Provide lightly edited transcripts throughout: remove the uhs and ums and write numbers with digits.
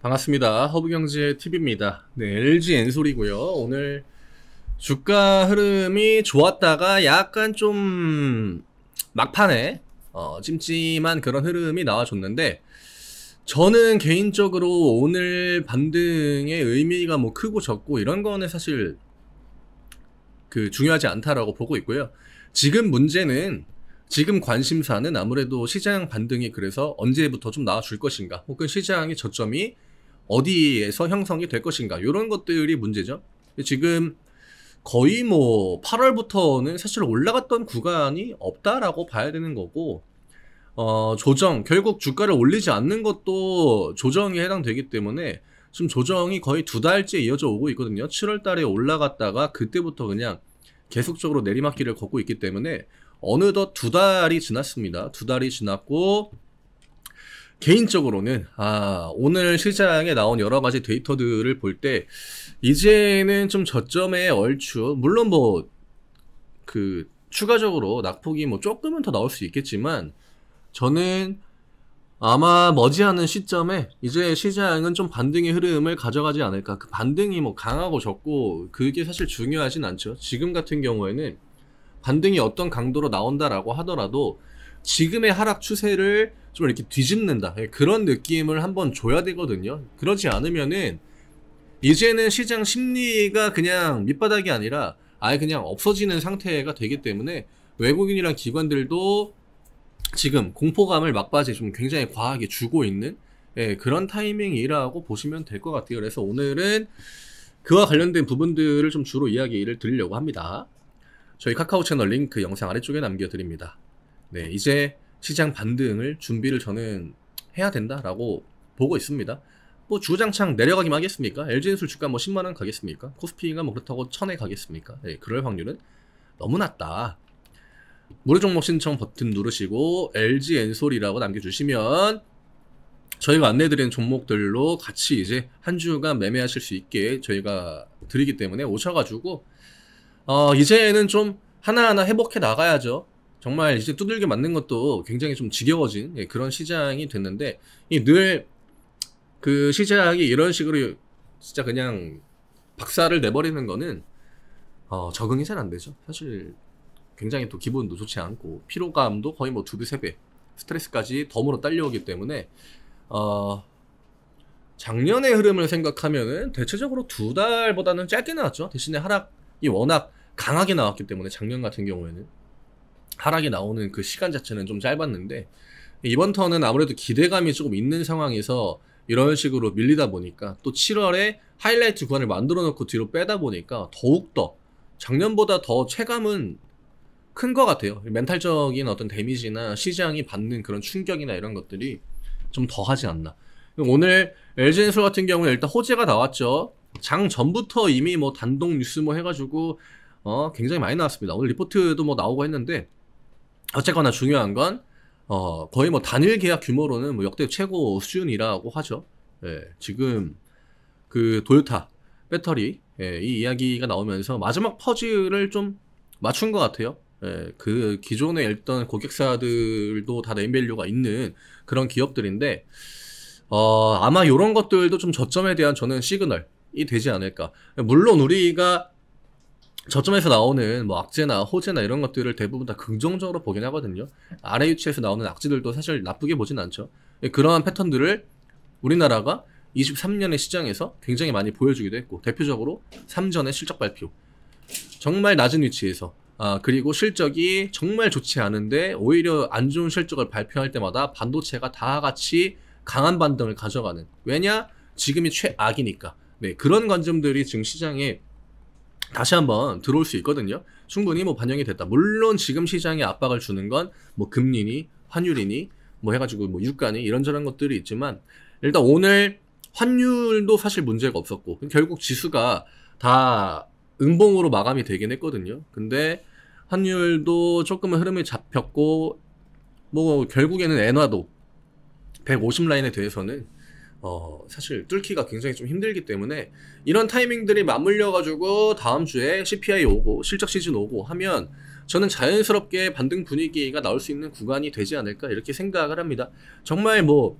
반갑습니다. 허브경제TV입니다. 네, LG 엔솔이고요. 오늘 주가 흐름이 좋았다가 약간 좀 막판에 찜찜한 그런 흐름이 나와줬는데, 저는 개인적으로 오늘 반등의 의미가 뭐 크고 적고 이런 거는 사실 중요하지 않다라고 보고 있고요. 지금 문제는, 지금 관심사는 아무래도 시장 반등이 그래서 언제부터 좀 나와줄 것인가, 혹은 시장의 저점이 어디에서 형성이 될 것인가, 이런 것들이 문제죠. 지금 거의 뭐 8월부터는 사실 올라갔던 구간이 없다라고 봐야 되는 거고, 조정, 결국 주가를 올리지 않는 것도 조정에 해당되기 때문에 지금 조정이 거의 2달째 이어져 오고 있거든요. 7월 달에 올라갔다가 그때부터 그냥 계속적으로 내리막길을 걷고 있기 때문에 어느덧 2달이 지났습니다. 2달이 지났고, 개인적으로는 오늘 시장에 나온 여러 가지 데이터들을 볼 때 이제는 좀 저점에 얼추, 물론 뭐 추가적으로 낙폭이 뭐 조금은 더 나올 수 있겠지만, 저는 아마 머지않은 시점에 이제 시장은 좀 반등의 흐름을 가져가지 않을까. 그 반등이 뭐 강하고 적고 그게 사실 중요하진 않죠. 지금 같은 경우에는 반등이 어떤 강도로 나온다라고 하더라도 지금의 하락 추세를 좀 이렇게 뒤집는다, 그런 느낌을 한번 줘야 되거든요. 그러지 않으면은 이제는 시장 심리가 그냥 밑바닥이 아니라 아예 그냥 없어지는 상태가 되기 때문에 외국인이랑 기관들도 지금 공포감을 막바지 좀 굉장히 과하게 주고 있는 그런 타이밍이라고 보시면 될 것 같아요. 그래서 오늘은 그와 관련된 부분들을 좀 주로 이야기를 드리려고 합니다. 저희 카카오 채널 링크 영상 아래쪽에 남겨드립니다. 네, 이제 시장 반등을 준비를 저는 해야 된다라고 보고 있습니다. 뭐 주구장창 내려가기만 하겠습니까? LG엔솔 주가 뭐 10만원 가겠습니까? 코스피가 뭐 그렇다고 1000에 가겠습니까? 네, 그럴 확률은 너무 낮다. 무료 종목 신청 버튼 누르시고 LG엔솔이라고 남겨주시면 저희가 안내드리는 종목들로 같이 이제 한 주간 매매하실 수 있게 저희가 드리기 때문에 오셔가지고 이제는 좀 하나하나 회복해 나가야죠. 정말 이제 두들겨 맞는 것도 굉장히 좀 지겨워진 그런 시장이 됐는데, 늘 시장이 이런 식으로 진짜 그냥 박살을 내버리는 거는 적응이 잘 안 되죠. 사실 굉장히 또 기분도 좋지 않고 피로감도 거의 뭐 2배, 3배, 스트레스까지 덤으로 딸려오기 때문에 작년의 흐름을 생각하면은 대체적으로 2달보다는 짧게 나왔죠. 대신에 하락이 워낙 강하게 나왔기 때문에 작년 같은 경우에는 하락이 나오는 그 시간 자체는 좀 짧았는데, 이번 턴은 아무래도 기대감이 조금 있는 상황에서 이런 식으로 밀리다 보니까, 또 7월에 하이라이트 구간을 만들어 놓고 뒤로 빼다 보니까 더욱더 작년보다 더 체감은 큰 것 같아요. 멘탈적인 어떤 데미지나 시장이 받는 그런 충격이나 이런 것들이 좀 더하지 않나. 오늘 LG엔솔 같은 경우는 일단 호재가 나왔죠. 장 전부터 이미 뭐 단독 뉴스 뭐 해가지고 굉장히 많이 나왔습니다. 오늘 리포트도 뭐 나오고 했는데, 어쨌거나 중요한 건 거의 뭐 단일 계약 규모로는 뭐 역대 최고 수준이라고 하죠. 지금 도요타 배터리 이 이야기가 나오면서 마지막 퍼즐을 좀 맞춘 것 같아요. 기존에 있던 고객사들도 다 네임밸류가 있는 그런 기업들인데, 아마 이런 것들도 좀 저점에 대한 저는 시그널이 되지 않을까. 물론 우리가 저점에서 나오는 뭐 악재나 호재나 이런 것들을 대부분 다 긍정적으로 보긴 하거든요. 아래 위치에서 나오는 악재들도 사실 나쁘게 보진 않죠. 그러한 패턴들을 우리나라가 23년의 시장에서 굉장히 많이 보여주기도 했고, 대표적으로 3전의 실적 발표, 정말 낮은 위치에서 그리고 실적이 정말 좋지 않은데 오히려 안 좋은 실적을 발표할 때마다 반도체가 다 같이 강한 반등을 가져가는, 왜냐? 지금이 최악이니까. 네, 그런 관점들이 지금 시장에 다시 한번 들어올 수 있거든요. 충분히 뭐 반영이 됐다. 물론 지금 시장에 압박을 주는 건 뭐 금리니 환율이니 뭐 해가지고 뭐 유가니 이런저런 것들이 있지만, 일단 오늘 환율도 사실 문제가 없었고 결국 지수가 다 음봉으로 마감이 되긴 했거든요. 근데 환율도 조금은 흐름이 잡혔고, 뭐 결국에는 엔화도 150 라인에 대해서는 사실 뚫기가 굉장히 좀 힘들기 때문에, 이런 타이밍들이 맞물려가지고 다음 주에 CPI 오고 실적 시즌 오고 하면 저는 자연스럽게 반등 분위기가 나올 수 있는 구간이 되지 않을까, 이렇게 생각을 합니다. 정말 뭐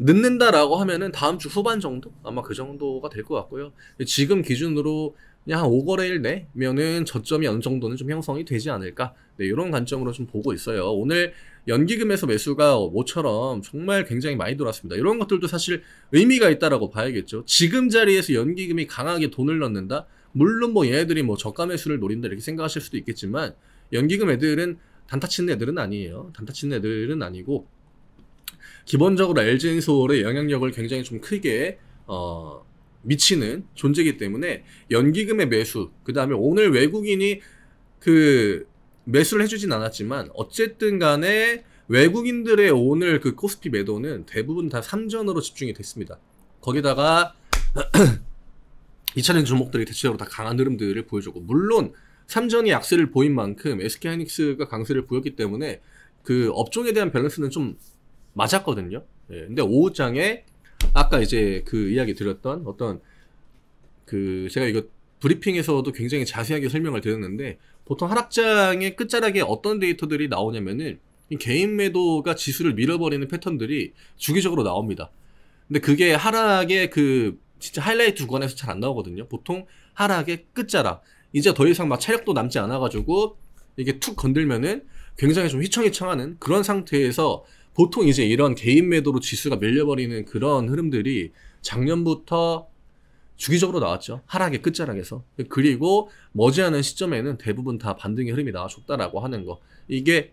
늦는다라고 하면은 다음 주 후반 정도? 아마 그 정도가 될 것 같고요. 지금 기준으로 그냥 한 5거래일 내면은 저점이 어느 정도는 좀 형성이 되지 않을까. 네, 이런 관점으로 좀 보고 있어요. 오늘 연기금에서 매수가 모처럼 정말 굉장히 많이 들어왔습니다. 이런 것들도 사실 의미가 있다라고 봐야겠죠. 지금 자리에서 연기금이 강하게 돈을 넣는다? 물론 뭐 얘네들이 뭐 저가 매수를 노린다 이렇게 생각하실 수도 있겠지만 연기금 애들은 단타 치는 애들은 아니에요. 단타 치는 애들은 아니고 기본적으로 LG엔솔의 영향력을 굉장히 좀 크게 미치는 존재이기 때문에 연기금의 매수, 그 다음에 오늘 외국인이 그 매수를 해주진 않았지만 어쨌든 간에 외국인들의 오늘 그 코스피 매도는 대부분 다 3전으로 집중이 됐습니다. 거기다가 2차전 종목들이 대체적으로 다 강한 흐름들을 보여주고, 물론 3전이 약세를 보인 만큼 SK하이닉스가 강세를 보였기 때문에 그 업종에 대한 밸런스는 좀 맞았거든요. 예, 근데 오후장에 아까 이제 그 이야기 드렸던 어떤 그 제가 이거 브리핑에서도 굉장히 자세하게 설명을 드렸는데, 보통 하락장의 끝자락에 어떤 데이터들이 나오냐면은 이 개인 매도가 지수를 밀어버리는 패턴들이 주기적으로 나옵니다. 근데 그게 하락의 그 진짜 하이라이트 구간에서 잘 안 나오거든요. 보통 하락의 끝자락, 이제 더 이상 막 체력도 남지 않아가지고 이게 툭 건들면은 굉장히 좀 휘청휘청하는 그런 상태에서 보통 이제 이런 개인 매도로 지수가 밀려버리는 그런 흐름들이 작년부터 주기적으로 나왔죠. 하락의 끝자락에서. 그리고 머지않은 시점에는 대부분 다 반등의 흐름이 나와줬다라고 하는 거. 이게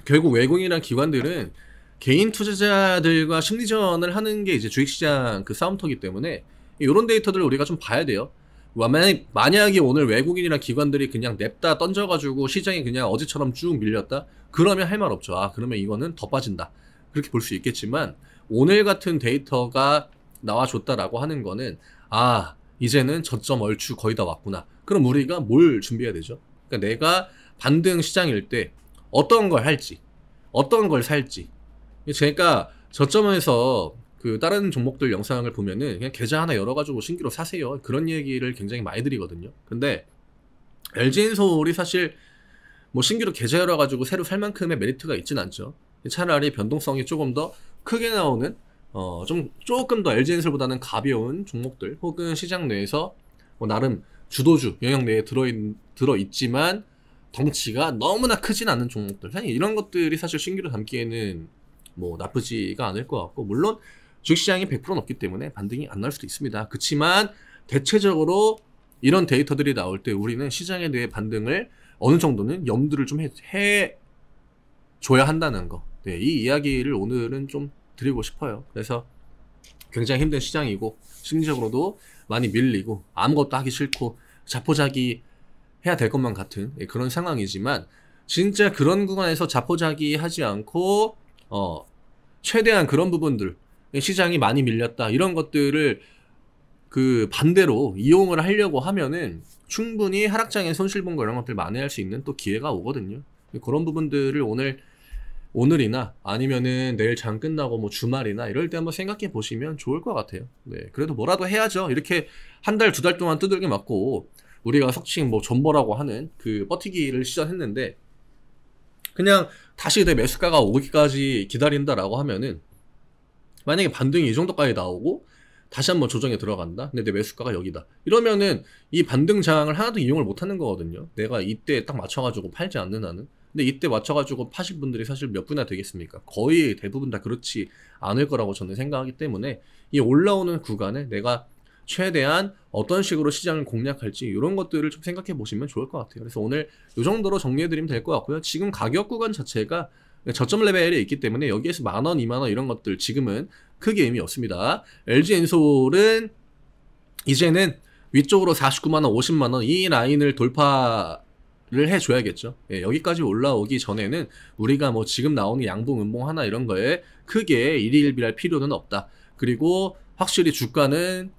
결국 외국인이란 기관들은 개인 투자자들과 심리전을 하는 게 이제 주식시장 그 싸움터기 때문에 이런 데이터들을 우리가 좀 봐야 돼요. 만약에 오늘 외국인이란 기관들이 그냥 냅다 던져가지고 시장이 그냥 어제처럼 쭉 밀렸다? 그러면 할 말 없죠. 아, 그러면 이거는 더 빠진다. 그렇게 볼 수 있겠지만 오늘 같은 데이터가 나와줬다라고 하는 거는 아, 이제는 저점 얼추 거의 다 왔구나. 그럼 우리가 뭘 준비해야 되죠? 그러니까 내가 반등 시장일 때 어떤 걸 할지, 어떤 걸 살지. 제가 저점에서 그 다른 종목들 영상을 보면은 그냥 계좌 하나 열어가지고 신규로 사세요. 그런 얘기를 굉장히 많이 드리거든요. 근데 LG엔솔이 사실 뭐 신규로 계좌 열어가지고 새로 살 만큼의 메리트가 있진 않죠. 차라리 변동성이 조금 더 크게 나오는 조금 더 LG엔솔보다는 가벼운 종목들, 혹은 시장 내에서 뭐 나름 주도주 영역 내에 들어있지만 덩치가 너무나 크진 않은 종목들, 사실 이런 것들이 사실 신규로 담기에는 뭐 나쁘지가 않을 것 같고, 물론 주식시장이 100% 없기 때문에 반등이 안 날 수도 있습니다. 그렇지만 대체적으로 이런 데이터들이 나올 때 우리는 시장에 대해 반등을 어느 정도는 염두를 좀 해줘야 한다는 거. 네, 이 이야기를 오늘은 좀 드리고 싶어요. 그래서 굉장히 힘든 시장이고 심리적으로도 많이 밀리고 아무것도 하기 싫고 자포자기 해야 될 것만 같은 그런 상황이지만, 진짜 그런 구간에서 자포자기 하지 않고 최대한 그런 부분들, 시장이 많이 밀렸다 이런 것들을 그 반대로 이용을 하려고 하면은 충분히 하락장에 손실 본 거 이런 것들 만회할 수 있는 또 기회가 오거든요. 그런 부분들을 오늘이나 아니면은 내일 장 끝나고 뭐 주말이나 이럴 때 한번 생각해 보시면 좋을 것 같아요. 네, 그래도 뭐라도 해야죠. 이렇게 한 달, 두 달 동안 두들겨 맞고 우리가 석칭 뭐 존버라고 하는 그 버티기를 시전했는데, 그냥 다시 내 매수가가 오기까지 기다린다라고 하면은 만약에 반등이 이 정도까지 나오고 다시 한번 조정에 들어간다. 근데 내 매수가가 여기다. 이러면은 이 반등 장을 하나도 이용을 못 하는 거거든요. 내가 이때 딱 맞춰가지고 팔지 않는 한은. 근데 이때 맞춰가지고 파실 분들이 사실 몇 분이나 되겠습니까? 거의 대부분 다 그렇지 않을 거라고 저는 생각하기 때문에 이 올라오는 구간에 내가 최대한 어떤 식으로 시장을 공략할지 이런 것들을 좀 생각해 보시면 좋을 것 같아요. 그래서 오늘 이 정도로 정리해드리면 될 것 같고요. 지금 가격 구간 자체가 저점 레벨에 있기 때문에 여기에서 만원, 2만원 이런 것들 지금은 크게 의미 없습니다. LG엔솔은 이제는 위쪽으로 49만원, 50만원 이 라인을 돌파를 해줘야겠죠. 예, 여기까지 올라오기 전에는 우리가 뭐 지금 나오는 양봉, 음봉 하나 이런 거에 크게 일희일비할 필요는 없다. 그리고 확실히 주가는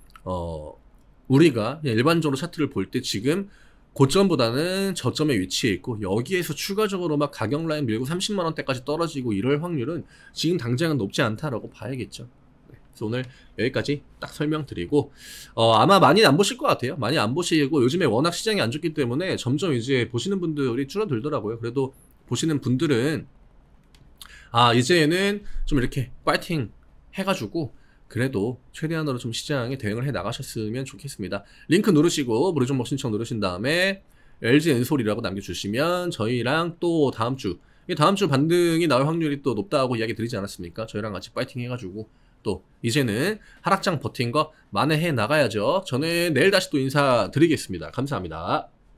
우리가 일반적으로 차트를 볼 때 지금 고점보다는 저점에 위치해 있고, 여기에서 추가적으로 막 가격 라인 밀고 30만원대까지 떨어지고 이럴 확률은 지금 당장은 높지 않다라고 봐야겠죠. 네, 그래서 오늘 여기까지 딱 설명드리고 아마 많이 안 보실 것 같아요. 많이 안 보시고 요즘에 워낙 시장이 안 좋기 때문에 점점 이제 보시는 분들이 줄어들더라고요. 그래도 보시는 분들은 이제는 좀 이렇게 파이팅 해가지고 그래도 최대한으로 좀 시장에 대응을 해 나가셨으면 좋겠습니다. 링크 누르시고 무료 종목 신청 누르신 다음에 LG 엔솔이라고 남겨주시면 저희랑 또 다음 주 반등이 나올 확률이 또 높다고 이야기 드리지 않았습니까? 저희랑 같이 파이팅 해가지고 또 이제는 하락장 버틴 거 만회해 나가야죠. 저는 내일 다시 또 인사드리겠습니다. 감사합니다.